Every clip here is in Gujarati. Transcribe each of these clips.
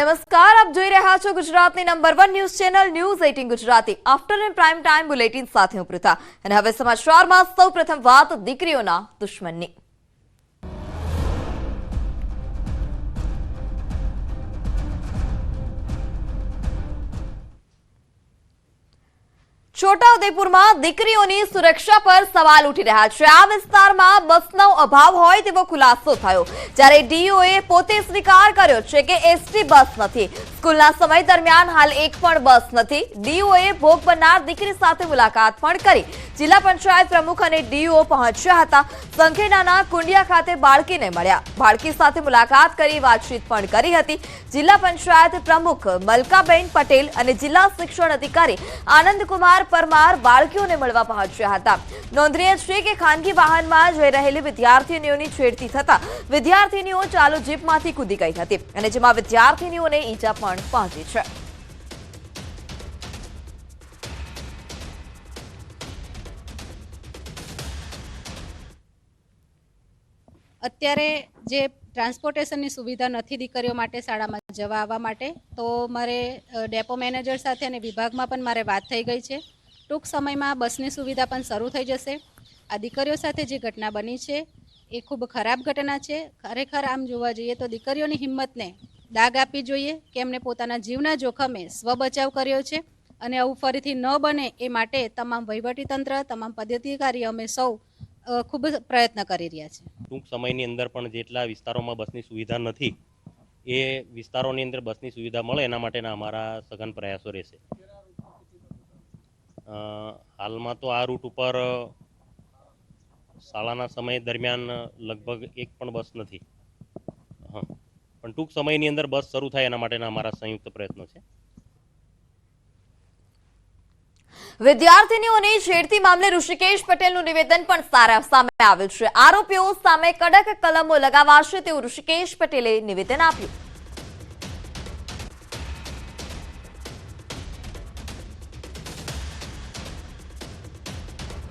નમસ્કાર, આપ જોઈ રહ્યા છો ગુજરાતની number 1 news channel news 18 Gujarati. Afternoon prime time bulletin સાથે હું પૃથા અને હવે સમાચારમાં સૌપ્રથમ વાત દીકરીઓના દુશ્મનની. છોટાઉદેપુરમાં દીકરીઓની સુરક્ષા પર સવાલ ઉઠી રહ્યા છે. આ વિસ્તારમાં બસનો અભાવ હોય તેવો ખુલાસો થયો, જ્યારે ડીઓએ પોતે સ્વીકાર કર્યો છે કે એસટી બસ નથી. સ્કૂલના સમય દરમિયાન હાલ એક પણ બસ નથી. ડીઓએ ભોગ બનનાર દીકરી સાથે મુલાકાત પણ કરી. જિલ્લા પંચાયત પ્રમુખ અને ડીઓ પહોંચ્યા હતા. સંખેડાના કુંડિયા ખાતે બાળકીને મળ્યા. બાળકી સાથે મુલાકાત કરી વાતચીત પણ કરી હતી. જિલ્લા પંચાયત પ્રમુખ મલકાબેન પટેલ અને જિલ્લા શિક્ષણ અધિકારી આનંદકુમાર પરમાર બાળકીઓને મળવા પહોંચ્યા હતા. નોંધનીય છે કે ખાનગી વાહનમાં જઈ રહેલી વિદ્યાર્થીનીઓની છેડતી થતા વિદ્યાર્થીનીઓ ચાલુ જીપમાંથી કૂદી ગઈ હતી અને જેમાં વિદ્યાર્થીનીઓને ઈજા પણ પહોંચી છે. અત્યારે જે ટ્રાન્સપોર્ટેશનની સુવિધા નથી દીકરીઓ માટે શાળામાં જવા આવવા માટે, તો મારે ડેપો મેનેજર સાથે અને વિભાગમાં પણ મારે વાત થઈ ગઈ છે. ટૂંક સમયમાં બસની સુવિધા પણ શરૂ થઈ જશે. આ દીકરીઓ સાથે જે ઘટના બની છે એ ખૂબ ખરાબ ઘટના છે. ખરેખર આમ જોવા જઈએ તો દીકરીઓની હિંમતને દાગ આપવી જોઈએ કે એમને પોતાના જીવના જોખમે સ્વબચાવ કર્યો છે અને આવું ફરીથી ન બને એ માટે તમામ વહીવટીતંત્ર, તમામ પદાધિકારી અમે સૌ ખૂબ પ્રયત્ન કરી રહ્યા છે. ટૂંક સમયની અંદર પણ જેટલા વિસ્તારોમાં બસની સુવિધા નથી એ વિસ્તારોની અંદર બસની સુવિધા મળે એના માટેના અમારા સઘન પ્રયાસો રહેશે. હાલમાં તો આ રૂટ ઉપર શાળાના સમય દરમિયાન લગભગ એક પણ બસ નથી. પણ ટૂંક સમયની અંદર બસ શરૂ થાય એના માટેના અમારા સંયુક્ત પ્રયત્નો છે. વિદ્યાર્થીનીઓની છેડતી મામલે ઋષિકેશ પટેલનું નિવેદન પણ સામે આવ્યું છે. આરોપીઓ સામે કડક કલમો લગાવાશે તેવું ઋષિકેશ પટેલે નિવેદન આપ્યું.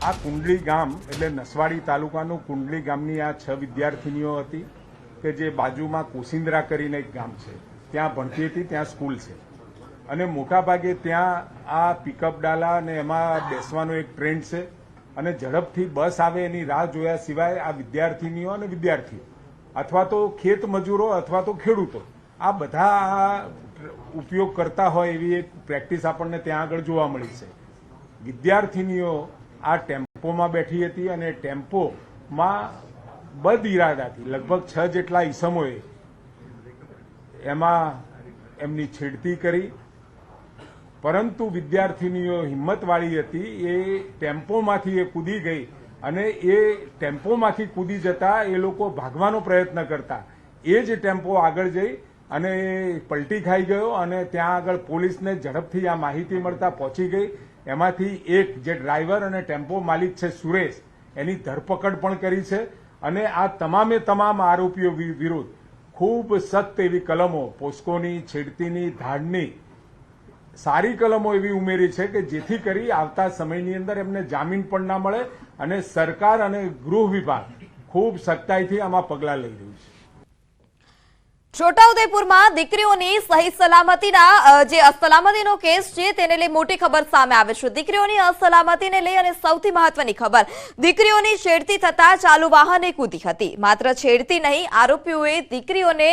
આ કુંડલી ગામ એટલે નસવાડી તાલુકાનું કુંડલી ગામની આ 6 વિદ્યાર્થીનીઓ હતી કે જે બાજુમાં કોસિંદ્રા કરીને એક ગામ છે, ત્યાં ભણતી હતી, ત્યાં સ્કૂલ છે અને મોટાભાગે ત્યાં આ પિકઅપ ડાલા અને એમાં બેસવાનો એક ટ્રેન્ડ છે અને ઝડપથી બસ આવે એની રાહ જોયા સિવાય આ વિદ્યાર્થીનીઓ અને વિદ્યાર્થીઓ અથવા તો ખેત મજૂરો અથવા તો ખેડૂતો આ બધા ઉપયોગ કરતા હોય એવી એક પ્રેક્ટિસ આપણને ત્યાં આગળ જોવા મળી છે. વિદ્યાર્થીનીઓ આ ટેમ્પોમાં બેઠી હતી અને ટેમ્પોમાં બદ ઇરાદાથી લગભગ 6 જેટલા ઈસમોએ એમાં એમની છેડતી કરી, પરંતુ વિદ્યાર્થીનીઓ હિંમતવાળી હતી. એ ટેમ્પોમાંથી એ કૂદી ગઈ અને એ ટેમ્પોમાંથી કૂદી જતા એ લોકો ભાગવાનો પ્રયત્ન કરતા એ જ ટેમ્પો આગળ જઈ અને પલટી ખાઈ ગયો અને ત્યાં આગળ પોલીસને ઝડપથી આ માહિતી મળતા પહોંચી ગઈ. એમાંથી એક જે ડ્રાઈવર અને ટેમ્પો માલિક છે સુરેશ, એની ધરપકડ પણ કરી છે અને આ તમામે તમામ આરોપીઓ વિરુદ્ધ ખૂબ સખ્ત એવી કલમો, પોસ્કોની, છેડતીની, ધાડની સારી કલમો એવી ઉમેરી છે કે જેથી કરી આવતા સમયની અંદર એમને જામીન પણ ના મળે અને સરકાર અને ગૃહ વિભાગ ખૂબ સખ્તાઈથી આમાં પગલાં લઈ રહ્યું છે. છોટાઉદેપુરમાં દીકરીઓની સહી સલામતીના જે અસલામતીનો કેસ છે તેને લઈ મોટી ખબર સામે આવે છે. દીકરીઓની અસલામતીને લઈ અને સૌથી મહત્વની ખબર, દીકરીઓની છેડતી થતા ચાલુ વાહને કૂદી હતી. માત્ર છેડતી નહીં, આરોપીઓએ દીકરીઓને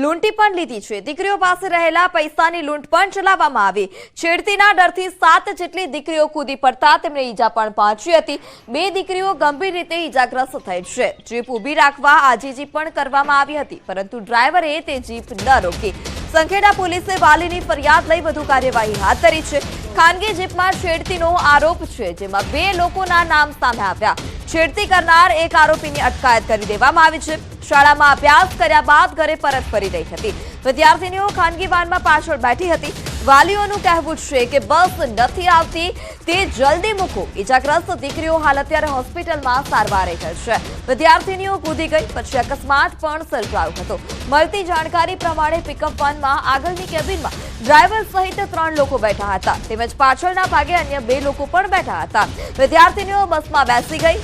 લૂંટી પણ લીધી છે. દીકરીઓ પાસે રહેલા પૈસાની લૂંટ પણ ચલાવવામાં આવી. છેડતીના ડરથી 7 જેટલી દીકરીઓ કૂદી પડતા તેમને ઈજા પણ પહોંચી હતી. 2 દીકરીઓ ગંભીર રીતે ઈજાગ્રસ્ત થઈ છે. જીપ ઊભી રાખવા આજીજી પણ કરવામાં આવી હતી, પરંતુ ડ્રાઈવરે તે જીપ ન રોકી. સંખેડા પોલીસે વાલીની ફરિયાદ લઈ વધુ કાર્યવાહી હાથ ધરી છે. ખાનગી જીપમાં છેડતીનો આરોપ છે, જેમાં 2 લોકોના નામ સામે આવ્યા. છેડતી કરનાર એક આરોપીની અટકાયત કરી દેવામાં આવી છે. શાળામાં અભ્યાસ કર્યા બાદ ઘરે પરત ફરી રહી હતી. વિદ્યાર્થીનીઓ ખાનગી વાનમાં પાછળ બેઠી હતી. વાલીઓનું કહેવું છે કે બસ નથી આવતી, તે જલ્દી મૂકો. ઈજાગ્રસ્ત દીકરીઓ હાલ અત્યારે હોસ્પિટલમાં સારવાર હેઠળ છે. વિદ્યાર્થીનીઓ કૂદી ગઈ પછી અકસ્માત પણ સર્જાયો હતો. મળતી જાણકારી પ્રમાણે પિકઅપ વાનમાં આગળની કેબિનમાં ડ્રાઈવર સહિત 3 લોકો બેઠા હતા, તેમજ પાછળના ભાગે અન્ય 2 લોકો પણ બેઠા હતા. વિદ્યાર્થીનીઓ બસમાં બેસી ગઈ.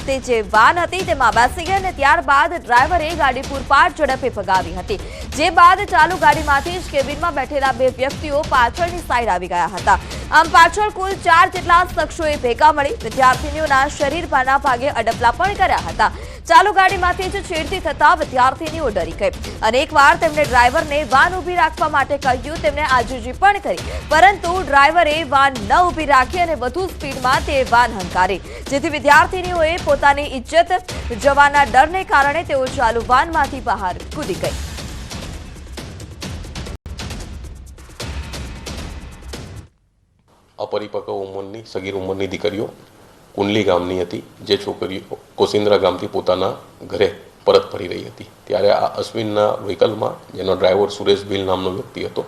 તે જે વાન હતી તેમાં બેસી ગઈ અને ત્યારબાદ ડ્રાઈવરે ગાડી પૂરપાટ ઝડપે ભગાવી હતી, જે બાદ ચાલુ ગાડીમાંથી જ કેબિનમાં બેઠેલા 2 વ્યક્તિઓ પાછળની સાઈડ આવી ગયા હતા. આમ પાછળ કુલ 4 જેટલા શખ્સોએ ભેગા મળી વિદ્યાર્થીનીઓના શરીર પરના ભાગે અડપલા પણ કર્યા હતા. ચાલુ ગાડીમાંથી જ છેડતી થતા વિદ્યાર્થીનીઓ ડરી ગઈ અને એકવાર તેમણે ડ્રાઈવરને વાન ઊભી રાખવા માટે કહ્યું. તેમણે આજીજી પણ કરી, પરંતુ ડ્રાઈવરે વાન ન ઊભી રાખી અને વધુ સ્પીડમાં તે વાન હંકારી, જેથી વિદ્યાર્થીનીઓએ પોતાની ઇજ્જત જવાના ડરને કારણે તેઓ ચાલુ વાનમાંથી બહાર કૂદી ગઈ. अपरिपक्व उंमરની સગીર ઉંમરની દીકરીઓ કુંડલી ગામની હતી, જે છોકરીઓ કોસિન્દ્રા ગામથી પોતાના ઘરે પરત ફરી રહી હતી. ત્યારે આ અશ્વિનના વ્હીકલમાં, જેનો ડ્રાઈવર સુરેશ ભીલ નામનો વ્યક્તિ હતો,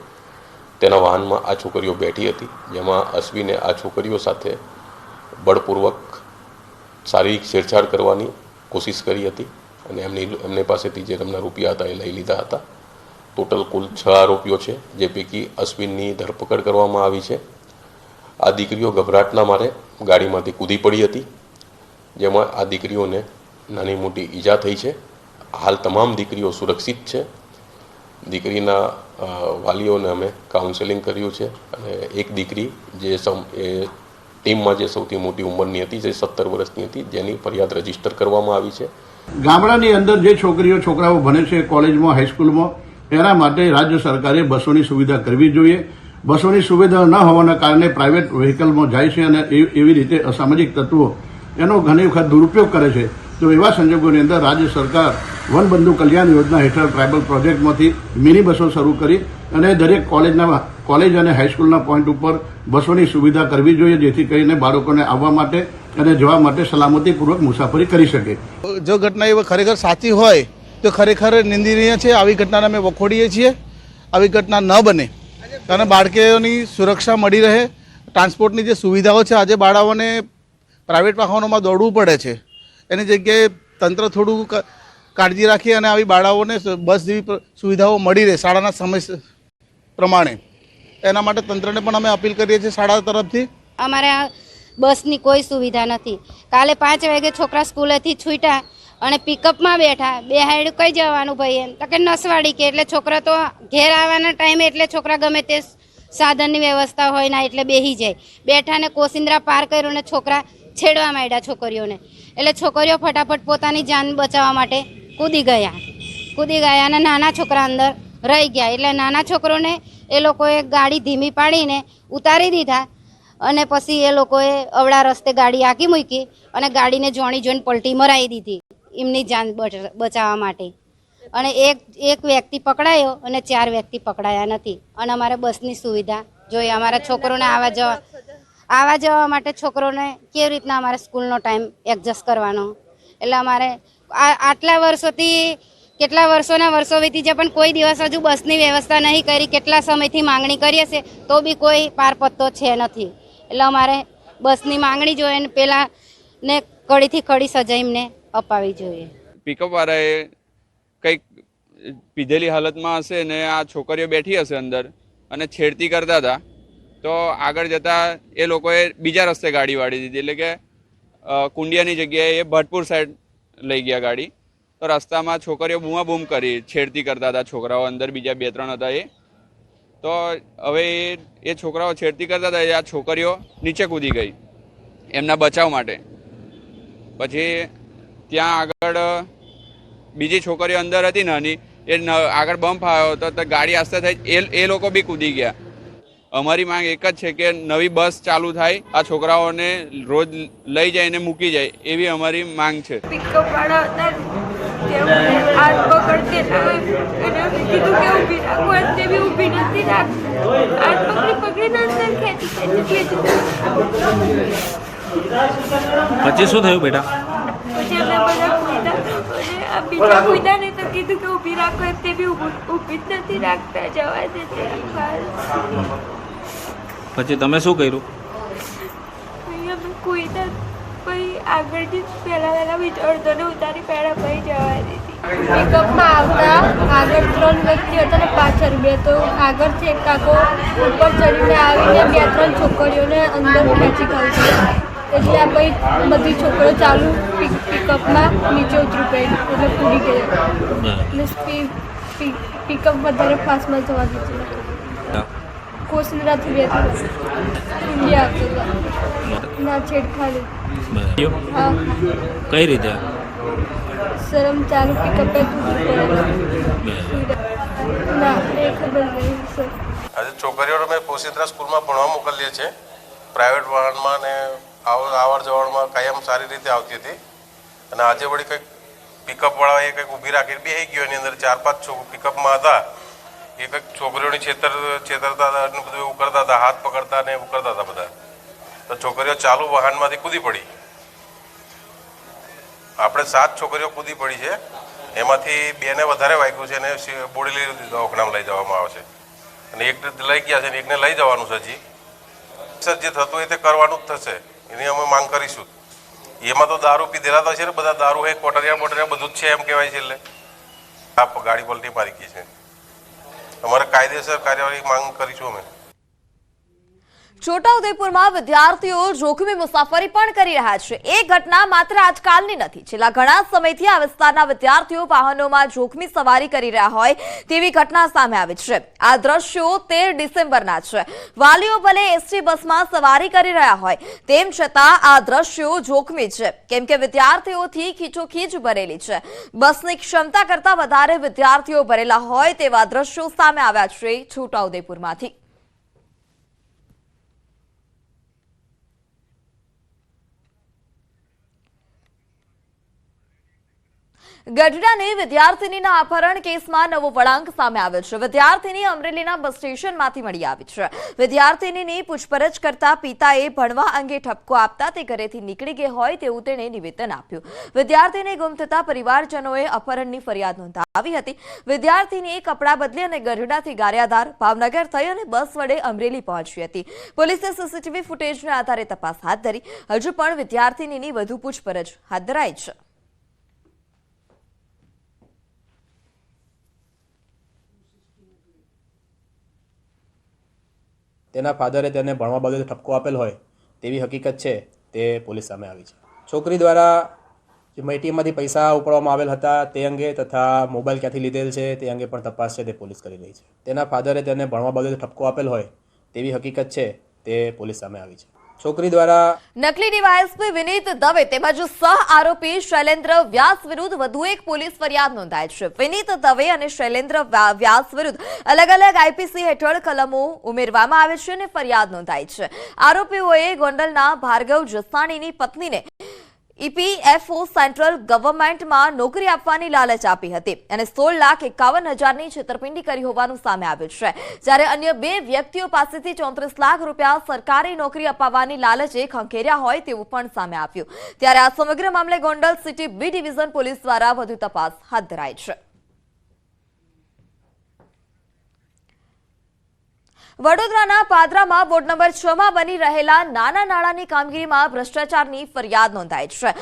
તેના વાહનમાં આ છોકરીઓ બેઠી હતી, જેમાં અશ્વિને આ છોકરીઓ સાથે બળપૂર્વક શારીરિક છેડછાડ કરવાની કોશિશ કરી હતી અને એમની પાસેથી જે તેમના રૂપિયા હતા એ લઈ લીધા હતા. ટોટલ કુલ 6 આરોપીઓ છે, જે પૈકી અશ્વિનની ધરપકડ કરવામાં આવી છે. આ દીકરીઓ ગભરાટના મારે ગાડીમાંથી કૂદી પડી હતી, જેમાં આ દીકરીઓને નાની મોટી ઈજા થઈ છે. હાલ તમામ દીકરીઓ સુરક્ષિત છે. દીકરીના વાલીઓને અમે કાઉન્સેલિંગ કર્યું છે અને એક દીકરી જે ટીમમાં જે સૌથી મોટી ઉંમરની હતી, જે 17 વર્ષની હતી, જેની ફરિયાદ રજીસ્ટર કરવામાં આવી છે. ગામડાની અંદર જે છોકરાઓ ભણે છે કોલેજમાં, હાઈસ્કૂલમાં, એના માટે રાજ્ય સરકારે બસોની સુવિધા કરવી જોઈએ. બસોની સુવિધા ન હોવાના કારણે પ્રાઇવેટ વ્હીકલમાં જાય છે અને એવી રીતે અસામાજિક તત્વો એનો ઘણી વખત દુરુપયોગ કરે છે. તો એવા સંજોગોની અંદર રાજ્ય સરકાર વનબંધુ કલ્યાણ યોજના હેઠળ ટ્રાઇબલ પ્રોજેક્ટમાંથી મિની બસો શરૂ કરી અને દરેક કોલેજ અને હાઈસ્કૂલના પોઈન્ટ ઉપર બસોની સુવિધા કરવી જોઈએ, જેથી કરીને બાળકોને આવવા માટે અને જવા માટે સલામતીપૂર્વક મુસાફરી કરી શકે. જો ઘટના એ ખરેખર સાચી હોય તો ખરેખર નિંદનીય છે. આવી ઘટનાને અમે વખોડીએ છીએ. આવી ઘટના ન બને અને બાળકીઓની સુરક્ષા મળી રહે. ટ્રાન્સપોર્ટની જે સુવિધાઓ છે, આજે બાળકોને પ્રાઇવેટ વાહનોમાં દોડવું પડે છે, એની જગ્યાએ તંત્ર થોડું કાળજી રાખી અને આવી બાળકોને બસ જેવી સુવિધાઓ મળી રહે શાળાના સમય પ્રમાણે, એના માટે તંત્રને પણ અમે અપીલ કરીએ છીએ શાળા તરફથી. અમારે બસની કોઈ સુવિધા નથી. કાલે 5 વાગે છોકરા સ્કૂલેથી છૂટ્યા અને પિકઅપમાં બેઠા, બેહાડ્યું કઈ જવાનું ભાઈ, એમ તો કે નસવાડી કે, એટલે છોકરા તો ઘેર આવવાના ટાઈમે એટલે છોકરા ગમે તે સાધનની વ્યવસ્થા હોય ના એટલે બેસી જાય. બેઠા ને કોસિન્દ્રા પાર કર્યું ને છોકરા છેડવા માંડ્યા છોકરીઓને, એટલે છોકરીઓ ફટાફટ પોતાની જાન બચાવવા માટે કૂદી ગયા અને નાના છોકરા અંદર રહી ગયા. એટલે નાના છોકરોને એ લોકોએ ગાડી ધીમી પાડીને ઉતારી દીધા અને પછી એ લોકોએ અવળા રસ્તે ગાડી આંકી મૂકી અને ગાડીને જોઈને પલટી મરાવી દીધી એમની જાન બચાવવા માટે. અને એક વ્યક્તિ પકડાયો અને 4 વ્યક્તિ પકડાયા નથી. અને અમારે બસની સુવિધા જોઈએ. અમારા છોકરોને આવવા જવા માટે છોકરોને કેવી રીતના અમારે સ્કૂલનો ટાઈમ એડજસ્ટ કરવાનો. એટલે અમારે આટલા વર્ષોથી કેટલા વર્ષોના વર્ષો વીતી જાય પણ કોઈ દિવસ હજુ બસની વ્યવસ્થા નહીં કરી. કેટલા સમયથી માંગણી કરીએ છે તો બી કોઈ પાર પત્તો છે નથી. એટલે અમારે બસની માંગણી જોઈએ ને પેલા ને કડીથી કડી સજા એમને અપાવી જોઈએ. પિકઅપ વાળાએ કંઈક પીધેલી હાલતમાં હશે ને આ છોકરીઓ બેઠી હશે અંદર અને છેડતી કરતા હતા, તો આગળ જતાં એ લોકોએ બીજા રસ્તે ગાડી વાળી દીધી. એટલે કે કુંડિયાની જગ્યાએ એ ભટપુર સાઈડ લઈ ગયા ગાડી. તો રસ્તામાં છોકરીઓ બૂમાબૂમ કરી, છેડતી કરતા હતા છોકરાઓ, અંદર બીજા 2-3 હતા એ. તો હવે એ છોકરાઓ છેડતી કરતા હતા, આ છોકરીઓ નીચે કૂદી ગઈ એમના બચાવ માટે. પછી ત્યાં આગળ બીજી છોકરીઓ અંદર હતી નાની, એ આગળ બમ્પ આવ્યો તો ગાડી આસ્તે થઈ એ લોકો બી કૂદી ગયા. અમારી માંગ એક જ છે કે નવી બસ ચાલુ થાય, આ છોકરાઓને રોજ લઈ જાય ને મૂકી જાય, એવી અમારી માંગ છે. પિકઅપ વાળા હતા હાથ પકડતી કીધું કે ઊભી રાખો, તે બી ઊભી નથી રાખતી. હાથ પકડીને અંદર ખેંચી. પછી શું થયું બેટા? પછી અમે બધા કૂદા અને આ બીજા કૂદા ને તો કીધું કે ઊભી રાખો, તે બી ઊભી જ નથી રાખતા, જવા દે. પછી તમે શું કર્યું? અમે કૂદા પછી આગળથી પહેલા અડધોને ઉતારી પહેલા પછી જવા દીધી. પિકઅપમાં આવતા આગળ 3 વ્યક્તિ હતા ને પાછળ 2. તો આગળથી એક કાકો ઉપર ચડીને આવીને 2-3 છોકરીઓને અંદર ખેંચી કાઢી. એટલે આ ભાઈ બધી છોકરો ચાલુ પિકઅપમાં નીચે ઉતરી પડી એટલે કૂદી ગયો એટલે પિકઅપ વધારે ફાસ્ટમાં જવા દીધું. કોસિન્દ્રાથી બે ઇન્ડિયા આવતો હતો ના છેડખાની. હા. કઈ રીતે? શરમ ચાલુ પિકઅપે કૂદી પડે ના એ ખબર નહીં સર. આજે છોકરીઓને અમે કોસિન્દ્રા સ્કૂલમાં ભણવા મોકલીએ છીએ. પ્રાઇવેટ વાહનમાં ને આવર જવરમાં કાયમ સારી રીતે આવતી હતી અને આજે વળી કંઈક પિકઅપવાળાએ કંઈક ઊભી રાખીને બેસી ગયો. એની અંદર 4-5 પિકઅપમાં હતા. એ કંઈક છોકરીઓની છેતરતા હતા અને બધું એવું કરતા હતા, હાથ પકડતા ને એવું કરતા હતા બધા. તો છોકરીઓ ચાલુ વાહનમાંથી કૂદી પડી. આપણે 7 છોકરીઓ કૂદી પડી છે, એમાંથી 2ને વધારે વાગ્યું છે અને બોડેલી દવાખાનામાં લઈ જવામાં આવે છે અને એકને લઈ ગયા છે અને એકને લઈ જવાનું છે. હજી જે થતું હોય તે કરવાનું જ થશે, એની અમે માંગ કરીશું. એમાં તો દારૂ પીધેલા તો છે ને બધા, દારૂ હોય, કોટરિયા બોટરિયા બધું જ છે એમ કહેવાય છે. એટલે આ ગાડી પલટી મારી ગઈ છે. અમારે કાયદેસર કાર્યવાહી માંગ કરીશું અમે. છોટાઉદેપુરમાં વિદ્યાર્થીઓ જોખમી મુસાફરી પણ કરી રહ્યા છે. એ ઘટના માત્ર આજકાલની નથી. છેલ્લા ઘણા સમયથી આ વિસ્તારના વિદ્યાર્થીઓ વાહનોમાં જોખમી સવારી કરી રહ્યા હોય તેવી ઘટના સામે આવી છે. આ દ્રશ્યો 13 ડિસેમ્બરના છે. વાલીઓ ભલે એસટી બસમાં સવારી કરી રહ્યા હોય તેમ છતાં આ દ્રશ્યો જોખમી છે, કેમ કે વિદ્યાર્થીઓથી ખીચોખીચ ભરેલી છે. બસની ક્ષમતા કરતા વધારે વિદ્યાર્થીઓ ભરેલા હોય તેવા દ્રશ્યો સામે આવ્યા છે છોટાઉદેપુરમાંથી. ગઢડાની વિદ્યાર્થીનીના અપહરણ કેસમાં નવો વળાંક સામે આવ્યો છે. વિદ્યાર્થીની અમરેલીના બસ સ્ટેશનમાંથી મળી આવી છે. વિદ્યાર્થીનીની પૂછપરછ કરતા પિતાએ ભણવા અંગે ઠપકો આપતા તે ઘરેથી નીકળી ગઈ હોય તેવું તેણે નિવેદન આપ્યું. વિદ્યાર્થીને ગુમ થતા પરિવારજનોએ અપહરણની ફરિયાદ નોંધાવી હતી. વિદ્યાર્થીનીએ કપડાં બદલી અને ગઢડાથી ગારિયાધાર, ભાવનગર થઈ અને બસ વડે અમરેલી પહોંચી હતી. પોલીસે સીસીટીવી ફૂટેજના આધારે તપાસ હાથ ધરી. હજુ પણ વિદ્યાર્થીનીની વધુ પૂછપરછ હાથ ધરાઈ છે. તેના ફાધરે તેને ભણવા બાબતે ઠપકો આપેલ હોય તેવી હકીકત છે તે પોલીસ સામે આવી છે. છોકરી દ્વારા જે એટીએમમાંથી પૈસા ઉપાડવામાં આવેલ હતા તે અંગે તથા મોબાઈલ ક્યાંથી લીધેલ છે તે અંગે પણ તપાસ છે તે પોલીસ કરી રહી છે. તેના ફાધરે તેને ભણવા બાબતે ઠપકો આપેલ હોય તેવી હકીકત છે તે પોલીસ સામે આવી છે. છોકરી દ્વારા નકલી ડીવાયએસપી વિનીત દવે તેમજ સહ આરોપી શૈલેન્દ્ર વ્યાસ વિરુદ્ધ વધુ એક પોલીસ ફરિયાદ નોંધાઈ છે. વિનીત દવે અને શૈલેન્દ્ર વ્યાસ વિરુદ્ધ અલગ અલગ આઈપીસી હેઠળ કલમો ઉમેરવામાં આવે છે અને ફરિયાદ નોંધાઈ છે. આરોપીઓએ ગોંડલના ભાર્ગવ જસાણીની પત્નીને ઈપીએફઓ સેન્ટ્રલ ગવર્મેન્ટમાં નોકરી આપવાની લાલચ આપી હતી અને 16,51,000ની છેતરપિંડી કરી હોવાનું સામે આવ્યું છે. જ્યારે અન્ય 2 વ્યક્તિઓ પાસેથી 34 લાખ રૂપિયા સરકારી નોકરી અપાવવાની લાલચે ખંખેર્યા હોય તેવું પણ સામે આવ્યું. ત્યારે આ સમગ્ર મામલે Gondal city B division police દ્વારા વધુ તપાસ હાથ ધરાઈ છે. વડોદરાના પાદરામાં વોર્ડ નંબર 6માં બની રહેલા નાના નાળાની કામગીરીમાં ભ્રષ્ટાચારની ફરિયાદ નોંધાઈ છે.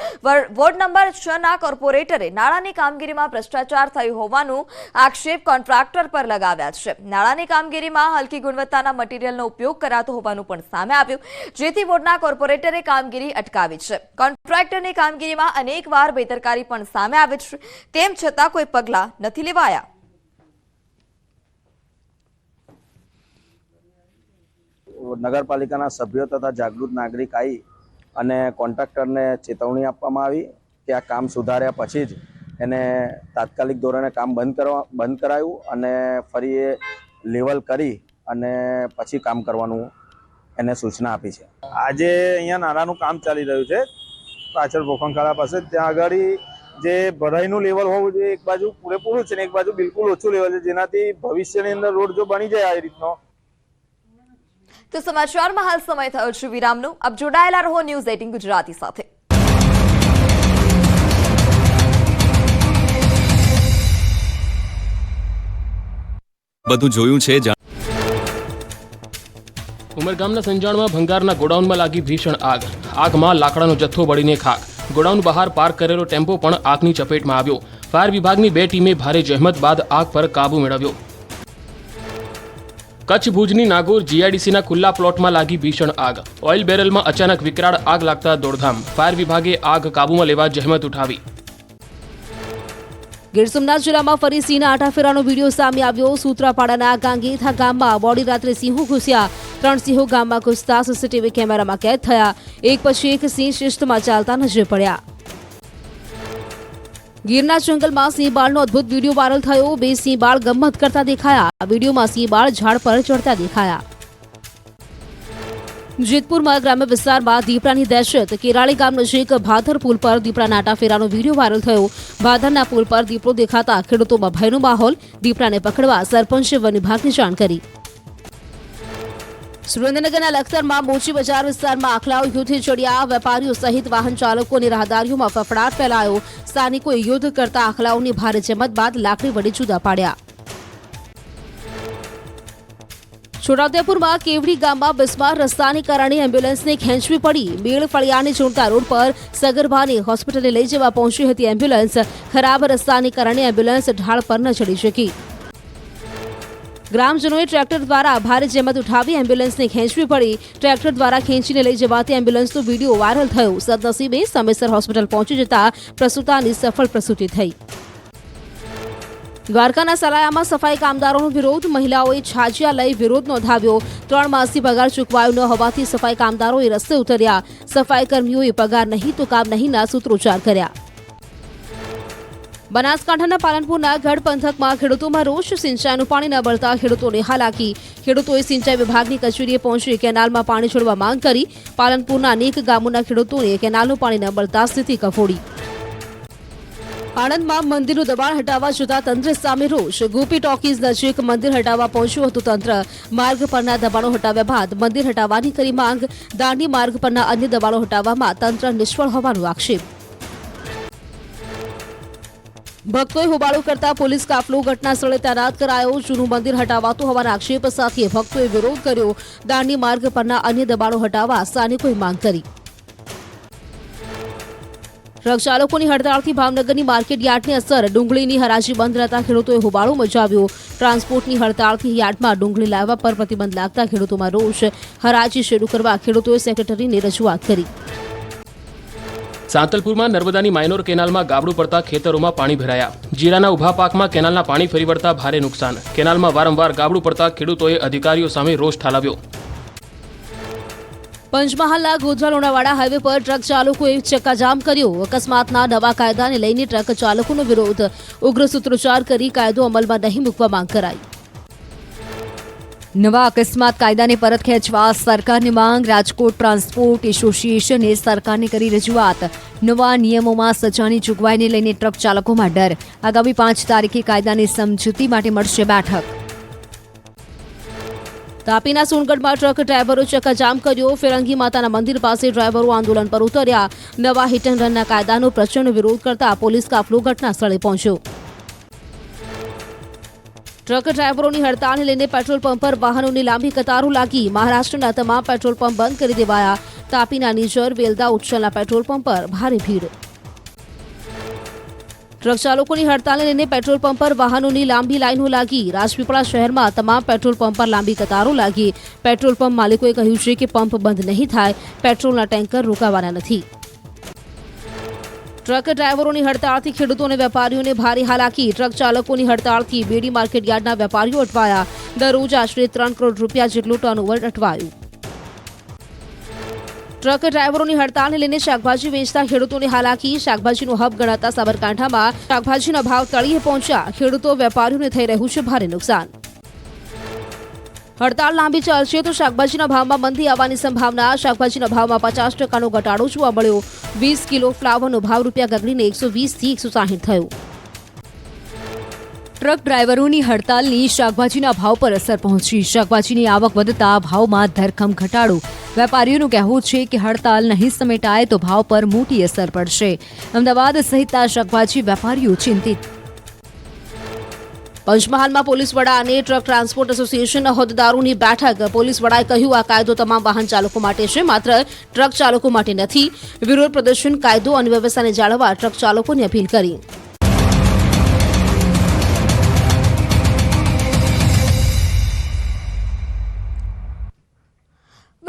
વોર્ડ નંબર 6ના કોર્પોરેટરે નાળાની કામગીરીમાં ભ્રષ્ટાચાર થયો હોવાનું આક્ષેપ કોન્ટ્રાક્ટર પર લગાવ્યા છે. નાળાની કામગીરીમાં હલકી ગુણવત્તાના મટીરીયલનો ઉપયોગ કરાતો હોવાનું પણ સામે આવ્યું, જેથી વોર્ડના કોર્પોરેટરે કામગીરી અટકાવી છે. કોન્ટ્રાક્ટરની કામગીરીમાં અનેકવાર બેદરકારી પણ સામે આવી છે, તેમ છતાં કોઈ પગલાં નથી લેવાયા. નગરપાલિકાના સભ્યો તથા જાગૃત નાગરિક આવી અને કોન્ટ્રાક્ટરને ચેતવણી આપવામાં આવી કે આ કામ સુધાર્યા પછી જ એને તાત્કાલિક ધોરણે કામ બંધ કરાયું અને ફરી એ લેવલ કરી અને પછી કામ કરવાનું એને સૂચના આપી છે. આજે અહીંયા નાળાનું કામ ચાલી રહ્યું છે પાછળ ભોખણખાડા પાસે. ત્યાં આગળ જે ભરાઈનું લેવલ હોવું જોઈએ એક બાજુ પૂરેપૂરું છે ને એક બાજુ બિલકુલ ઓછું લેવલ છે, જેનાથી ભવિષ્યની અંદર રોડ જો બની જાય આ રીતનો. તો સમાચારમાં હાલ સમય થયો છે વિરામનો. આપ જોડાયેલા રહો ન્યૂઝ 18 ગુજરાતી સાથે. બધું જોયું છે. ઉમરગામના સંજાણમાં ભંગારના ગોડાઉનમાં લાગી ભીષણ આગ. આગમાં લાકડાનો જથ્થો બળીને ખાક. ગોડાઉન બહાર પાર્ક કરેલો ટેમ્પો પણ આગની ચપેટમાં આવ્યો. ફાયર વિભાગની 2 ટીમે ભારે જહેમત બાદ આગ પર કાબુ મેળવ્યો. કચ્છ ભુજની નાગોર જીઆઈડીસીના ખુલ્લા પ્લોટમાં લાગી ભીષણ આગ. ઓઇલ બેરલમાં અચાનક વિકરાળ આગ લાગતા દોડધામ. ફાયર વિભાગે આગ કાબૂમાં લેવા જહેમત ઉઠાવી. ગીર સોમનાથ જિલ્લામાં ફરી સિંહના આટાફેરાનો વિડીયો સામે આવ્યો. સૂત્રાપાડાના ગાંગેથા ગામમાં મોડી રાત્રે સિંહો ઘૂસ્યા. 3 સિંહો ગામમાં ઘૂસતા સીસીટીવી કેમેરામાં કેદ થયા. એક પછી એક સિંહ શિસ્તમાં ચાલતા નજરે પડ્યા. ગીરના જંગલમાં સિંહ બાળનો અદભુત વિડીયો વાયરલ થયો. 2 સિંહ બાળ ગમત કરતા દેખાયા. વિડીયોમાં સિંહ બાળ ઝાડ પર ચડતા દેખાયા. જેતપુરમાં ગ્રામ્ય વિસ્તારમાં દીપડાની દહેશત. કેરાળી ગામ નજીક ભાદર પુલ પર દીપડાના આટાફેરાનો વિડીયો વાયરલ થયો. ભાદરના પુલ પર દીપડો દેખાતા ખેડૂતોમાં ભયનો માહોલ. દીપડાને પકડવા સરપંચે વન વિભાગને જાણ કરી. સુરેન્દ્રનગરના લખતરમાં મોચી બજાર વિસ્તારમાં આખલાઓ યુદ્ધે ચડ્યા. વેપારીઓ સહિત વાહન ચાલકો અને રાહદારીઓમાં ફફડાટ ફેલાયો. સ્થાનિકોએ યુદ્ધ કરતા આખલાઓની ભારે જમત બાદ લાકડી વડે જુદા પાડ્યા. છોટાઉદેપુરમાં કેવડી ગામમાં બિસ્માર રસ્તાને કારણે એમ્બ્યુલન્સને ખેંચવી પડી. મેળ ફળિયાને જોડતા રોડ પર સગર્ભાને હોસ્પિટલે લઈ જવા પહોંચી હતી એમ્બ્યુલન્સ. ખરાબ રસ્તાને કારણે એમ્બ્યુલન્સ ઢાળ પર ન ચડી શકી. ગ્રામજનોએ ટ્રેક્ટર દ્વારા ભારે જહેમત ઉઠાવી એમ્બ્યુલન્સને ખેંચવી પડી. ટ્રેક્ટર દ્વારા ખેંચીને લઈ જવાતી એમ્બ્યુલન્સનો વિડીયો વાયરલ થયો. સદનસીબે સમયસર હોસ્પિટલ પહોંચી જતા પ્રસૂતાની સફળ પ્રસૂતિ થઈ. દ્વારકાના સલાયામાં સફાઈ કામદારોનો વિરોધ. મહિલાઓએ છાજિયા લઈ વિરોધ નોંધાવ્યો. 3 માસથી પગાર ચૂકવાયો ન હોવાથી સફાઈ કામદારોએ રસ્તે ઉતર્યા. સફાઈ કર્મીઓએ પગાર નહીં તો કામ નહીંના સૂત્રોચ્ચાર કર્યા. બનાસકાંઠાના પાલનપુરના ગઢ પંથકમાં ખેડૂતોમાં રોષ. સિંચાઈનું પાણી ન મળતા ખેડૂતોને હાલાકી. ખેડૂતોએ સિંચાઈ વિભાગની કચેરીએ પહોંચી કેનાલમાં પાણી છોડવા માંગ કરી. પાલનપુરના અનેક ગામોના ખેડૂતોને કેનાલનું પાણી ન મળતા સ્થિતિ કફોડી. આણંદમાં મંદિરનું દબાણ હટાવવા જતા તંત્ર સામે રોષ. ગોપી ટોકીઝ નજીક મંદિર હટાવવા પહોંચ્યું હતું તંત્ર. માર્ગ પરના દબાણો હટાવ્યા બાદ મંદિર હટાવવાની કરી માંગ. દાંડી માર્ગ પરના અન્ય દબાણો હટાવવામાં તંત્ર નિષ્ફળ હોવાનો આક્ષેપ. ભક્તોએ હોબાળો કરતા પોલીસ કાફલો ઘટના સ્થળે તૈનાત કરાયો. જૂનું મંદિર હટાવાતું હોવાના આક્ષેપ સાથે ભક્તોએ વિરોધ કર્યો. દાંડી માર્ગ પરના અન્ય દબાણો હટાવવા સ્થાનિકોએ માંગ કરી. ટ્રક ચાલકોની હડતાળથી ભાવનગરની માર્કેટ યાર્ડની અસર. ડુંગળીની હરાજી બંધ રહેતા ખેડૂતોએ હોબાળો મચાવ્યો. ટ્રાન્સપોર્ટની હડતાળથી યાર્ડમાં ડુંગળી લાવવા પર પ્રતિબંધ લાગતા ખેડૂતોમાં રોષ. હરાજી શરૂ કરવા ખેડૂતોએ સેક્રેટરીને રજૂઆત કરી. સાંતલપુરમાં નર્મદાની માઇનોર કેનાલમાં ગાબડું પડતા ખેતરોમાં પાણી ભરાયા. જીરાના ઉભા પાકમાં કેનાલના પાણી ફરી વળતા ભારે નુકસાન. કેનાલમાં વારંવાર ગાબડું પડતા ખેડૂતોએ અધિકારીઓ સામે રોષ ઠાલવ્યો. પંચમહાલના ગોધરા લુણાવાડા હાઈવે પર ટ્રક ચાલકોએ ચક્કાજામ કર્યો. અકસ્માતના નવા કાયદાને લઈને ટ્રક ચાલકોનો વિરોધ. ઉગ્ર સૂત્રોચ્ચાર કરી કાયદો અમલમાં નહીં મૂકવા માંગ કરાઈ. નવા અકસ્માત કાયદાને પરત ખેંચવા સરકારની માંગ. રાજકોટ ટ્રાન્સપોર્ટ એસોસિએશને સરકારને કરી રજૂઆત. નવા નિયમોમાં સજાની જોગવાઈને લઈને ટ્રક ચાલકોમાં ડર. આગામી 5 તારીખે કાયદાની સમજૂતી માટે મળશે બેઠક. તાપીના સોનગઢમાં ટ્રક ડ્રાઈવરો ચક્કાજામ કર્યો. ફિરંગી માતાના મંદિર પાસે ડ્રાઈવરો આંદોલન પર ઉતર્યા. નવા હિટ એન્ડ રનના કાયદાનો પ્રચંડ વિરોધ કરતા પોલીસ કાફલો ઘટના સ્થળે પહોંચ્યો. ટ્રક ડ્રાઈવરોની હડતાળને લઈને પેટ્રોલ પંપ પર વાહનોની લાંબી કતારો લાગી. મહારાષ્ટ્રના તમામ પેટ્રોલ પંપ બંધ કરી દેવાયા. તાપીના નીજર, વેલદા, ઉચ્છલના પેટ્રોલ પંપ પર ભારે ભીડ. ટ્રક ચાલકોની હડતાળને લઈને પેટ્રોલ પંપ પર વાહનોની લાંબી લાઈનો લાગી. રાજપીપળા શહેરમાં તમામ પેટ્રોલ પંપ પર લાંબી કતારો લાગી. પેટ્રોલ પંપ માલિકોએ કહ્યું છે કે પંપ બંધ નહીં થાય. પેટ્રોલના ટેન્કર રોકાવાના નથી. ટ્રક ડ્રાઈવરોની હડતાળથી ખેડૂતો અને વેપારીઓને ભારે હાલાકી. ટ્રક ચાલકોની હડતાળથી બેડી માર્કેટ યાર્ડના વેપારીઓ અટવાયા. દરરોજ આશરે 3 કરોડ રૂપિયા જેટલું ટર્નઓવર અટવાયું. ટ્રક ડ્રાઈવરોની હડતાળને લઈને શાકભાજી વેચતા ખેડૂતોને હાલાકી. શાકભાજીનો હબ ગણાતા સાબરકાંઠામાં શાકભાજીના ભાવ તળિયે પહોંચ્યા. ખેડૂતો વેપારીઓને થઈ રહ્યું છે ભારે નુકસાન. હડતાળ લાંબી ચાલશે તો શાકભાજીના ભાવમાં મંદી આવવાની સંભાવના. શાકભાજીના ભાવમાં 50% ઘટાડો જોવા મળ્યો. 20 કિલો ફ્લાવરનો ભાવ રૂપિયા ગગડીને 120 થી 160 થયો. ટ્રક ડ્રાઈવરોની હડતાલની શાકભાજીના ભાવ પર અસર પહોંચી. શાકભાજીની આવક વધતા ભાવમાં ધરખમ ઘટાડો. વેપારીઓનું કહેવું છે કે હડતાલ નહીં સમેટાય તો ભાવ પર મોટી અસર પડશે. અમદાવાદ સહિતના શાકભાજી વેપારીઓ ચિંતિત. પંચમહાલમાં પોલીસ વડા અને ટ્રક ટ્રાન્સપોર્ટ એસોસિએશનના હોદ્દેદારોની બેઠક. પોલીસ વડાએ કહ્યું આ કાયદો તમામ વાહન ચાલકો માટે છે, માત્ર ટ્રક ચાલકો માટે નથી. વિરોધ પ્રદર્શન કાયદો અને વ્યવસ્થાને જાળવવા ટ્રક ચાલકોને અપીલ કરી.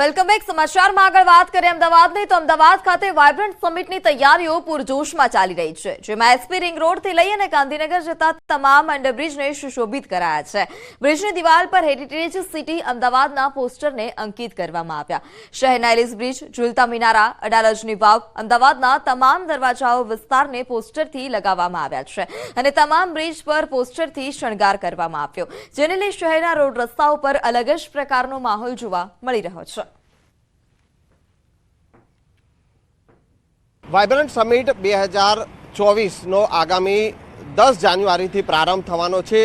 Welcome back. સમાચારમાં આગળ વાત કરીએ અમદાવાદની, તો અમદાવાદ ખાતે વાઇબ્રન્ટ સમિટની તૈયારીઓ પૂરજોશમાં ચાલી રહી છે, જેમાં એસપી રિંગ રોડથી લઈ અને ગાંધીનગર જતા તમામ અંડરબ્રિજને સુશોભિત કરાયા છે. બ્રિજની દિવાલ પર હેરિટેજ સિટી અમદાવાદના પોસ્ટરને અંકિત કરવામાં આવ્યા. શહેરના એલિસ બ્રિજ, ઝૂલતા મિનારા, અડાલજની વાવ, અમદાવાદના તમામ દરવાજાઓ વિસ્તારને પોસ્ટરથી લગાવવામાં આવ્યા છે અને તમામ બ્રિજ પર પોસ્ટરથી શણગાર કરવામાં આવ્યો, જેને લઈ શહેરના રોડ રસ્તાઓ પર અલગ જ પ્રકારનો માહોલ જોવા મળી રહ્યો છે. વાઇબ્રન્ટ સમિટ 2024નો આગામી 10 જાન્યુઆરીથી પ્રારંભ થવાનો છે,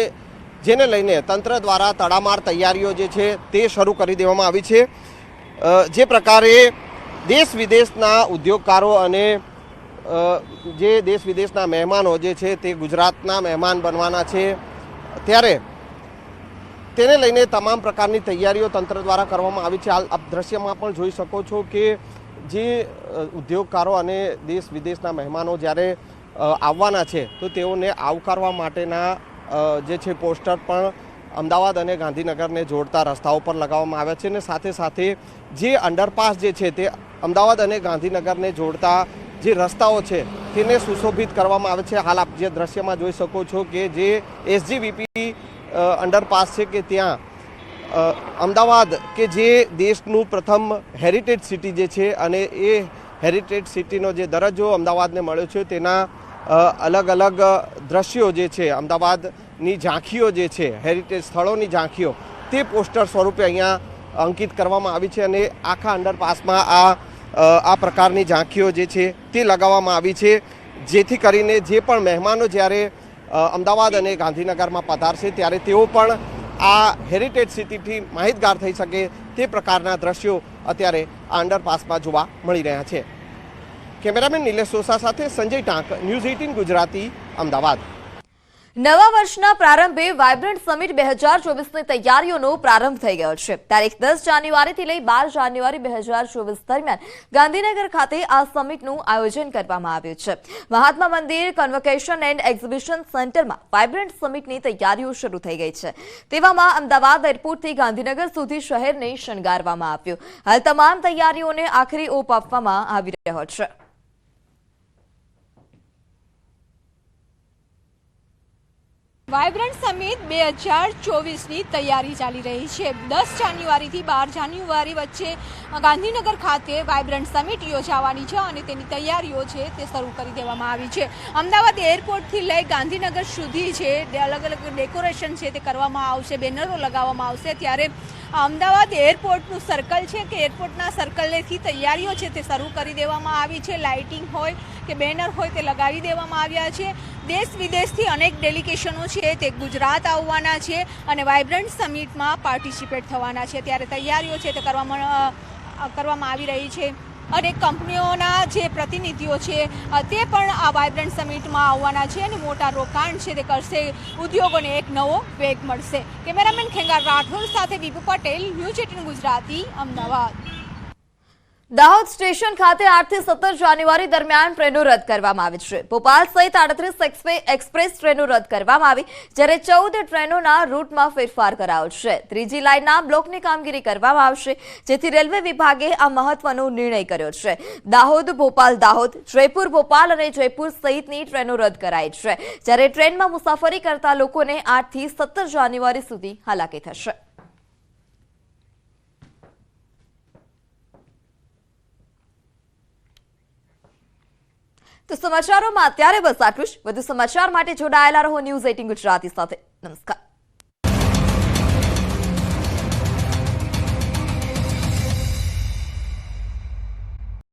જેને લઈને તંત્ર દ્વારા તડામાર તૈયારીઓ જે છે તે શરૂ કરી દેવામાં આવી છે. જે પ્રકારે દેશ વિદેશના ઉદ્યોગકારો અને જે દેશ વિદેશના મહેમાનો જે છે તે ગુજરાતના મહેમાન બનવાના છે, ત્યારે તેને લઈને તમામ પ્રકારની તૈયારીઓ તંત્ર દ્વારા કરવામાં આવી છે. આપ દ્રશ્યમાં પણ જોઈ શકો છો કે જે ઉદ્યોગકારો અને દેશ વિદેશના મહેમાનો જ્યારે આવવાના છે તો તેઓને આવકારવા માટેના જે છે પોસ્ટર પણ અમદાવાદ અને ગાંધીનગરને જોડતા રસ્તાઓ પર લગાવવામાં આવ્યા છે અને સાથે સાથે જે અંડરપાસ જે છે તે અમદાવાદ અને ગાંધીનગરને જોડતા જે રસ્તાઓ છે તેને સુશોભિત કરવામાં આવે છે. હાલ આપ જે દ્રશ્યમાં જોઈ શકો છો કે જે SGVP અંડરપાસ છે કે ત્યાં અમદાવાદ કે જે દેશનું પ્રથમ હેરિટેજ સિટી જે છે અને એ હેરિટેજ સિટીનો જે દરજ્જો અમદાવાદને મળ્યો છે તેના અલગ અલગ દ્રશ્યો જે છે, અમદાવાદની ઝાંખીઓ જે છે, હેરિટેજ સ્થળોની ઝાંખીઓ, તે પોસ્ટર સ્વરૂપે અહીંયા અંકિત કરવામાં આવી છે અને આખા અંડરપાસમાં આ પ્રકારની ઝાંખીઓ જે છે તે લગાવવામાં આવી છે, જેથી કરીને જે પણ મહેમાનો જ્યારે અમદાવાદ અને ગાંધીનગરમાં પધારશે ત્યારે તેઓ પણ આ હેરિટેજ સિટીથી માહિતગાર થઈ શકે તે પ્રકારના દ્રશ્યો અત્યારે આ અંડરપાસમાં જોવા મળી રહ્યા છે. કેમેરામેન નિલેશ સોસા સાથે સંજય ટાંક, ન્યૂઝ 18 ગુજરાતી, અમદાવાદ. નવા વર્ષના પ્રારંભે વાઇબ્રન્ટ સમિટ 2024ની તૈયારીઓનો પ્રારંભ થઈ ગયો છે. તારીખ 10 જાન્યુઆરીથી લઈ 12 જાન્યુઆરી 2024 દરમિયાન ગાંધીનગર ખાતે આ સમિટનું આયોજન કરવામાં આવ્યું છે. Mahatma Mandir convocation and exhibition સેન્ટરમાં વાઇબ્રન્ટ સમિટની તૈયારીઓ શરૂ થઈ ગઈ છે. તેવામાં અમદાવાદ એરપોર્ટથી ગાંધીનગર સુધી શહેરને શણગારવામાં આવ્યું. હાલ તમામ તૈયારીઓને આખરી ઓપ આપવામાં આવી રહ્યો છે. વાઇબ્રન્ટ સમિટ 2024ની તૈયારી ચાલી રહી છે. 10 જાન્યુઆરીથી 12 જાન્યુઆરી વચ્ચે ગાંધીનગર ખાતે વાઇબ્રન્ટ સમિટ યોજાવાની છે અને તેની તૈયારીઓ છે તે શરૂ કરી દેવામાં આવી છે. અમદાવાદ એરપોર્ટથી લઈ ગાંધીનગર સુધી છે અલગ અલગ ડેકોરેશન છે તે કરવામાં આવશે, બેનરો લગાવવામાં આવશે. ત્યારે અમદાવાદ એરપોર્ટનું સર્કલ છે કે એરપોર્ટના સર્કલેથી તૈયારીઓ છે તે શરૂ કરી દેવામાં આવી છે. લાઇટિંગ હોય કે બેનર હોય તે લગાવી દેવામાં આવ્યા છે. દેશ વિદેશથી અનેક ડેલિગેશનો છે તે ગુજરાત આવવાના છે અને વાઇબ્રન્ટ સમિટમાં પાર્ટિસિપેટ થવાના છે. ત્યારે તૈયારીઓ છે તે કરવામાં આવી રહી છે. અનેક કંપનીઓના જે પ્રતિનિધિઓ છે તે પણ આ વાઇબ્રન્ટ સમિટમાં આવવાના છે અને મોટા રોકાણ છે તે કરશે. ઉદ્યોગોને એક નવો વેગ મળશે. કેમેરામેન ખેંગાર રાઠોડ સાથે વિપુ પટેલ, ન્યૂઝ 18 ગુજરાતી, અમદાવાદ. દાહોદ સ્ટેશન ખાતે 8 થી 17 જાન્યુઆરી દરમિયાન ટ્રેનો રદ કરવામાં આવી છે. ભોપાલ સહિત 38 એક્સપ્રેસ ટ્રેનો રદ કરવામાં આવી, જ્યારે 14 ટ્રેનોના રૂટમાં ફેરફાર કરાયો છે. ત્રીજી લાઇનના બ્લોકની કામગીરી કરવામાં આવશે, જેથી રેલવે વિભાગે આ મહત્વનો નિર્ણય કર્યો છે. દાહોદ ભોપાલ, દાહોદ જયપુર ભોપાલ અને જયપુર સહિતની ટ્રેનો રદ કરાઈ છે, જ્યારે ટ્રેનમાં મુસાફરી કરતા લોકોને 8 થી 17 જાન્યુઆરી સુધી હાલાકી થશે. તો સમાચારોમાં અત્યારે બસ આટલું જ. વધુ સમાચાર માટે જોડાયેલા રહો ન્યૂઝ 18 ગુજરાતી સાથે. નમસ્કાર.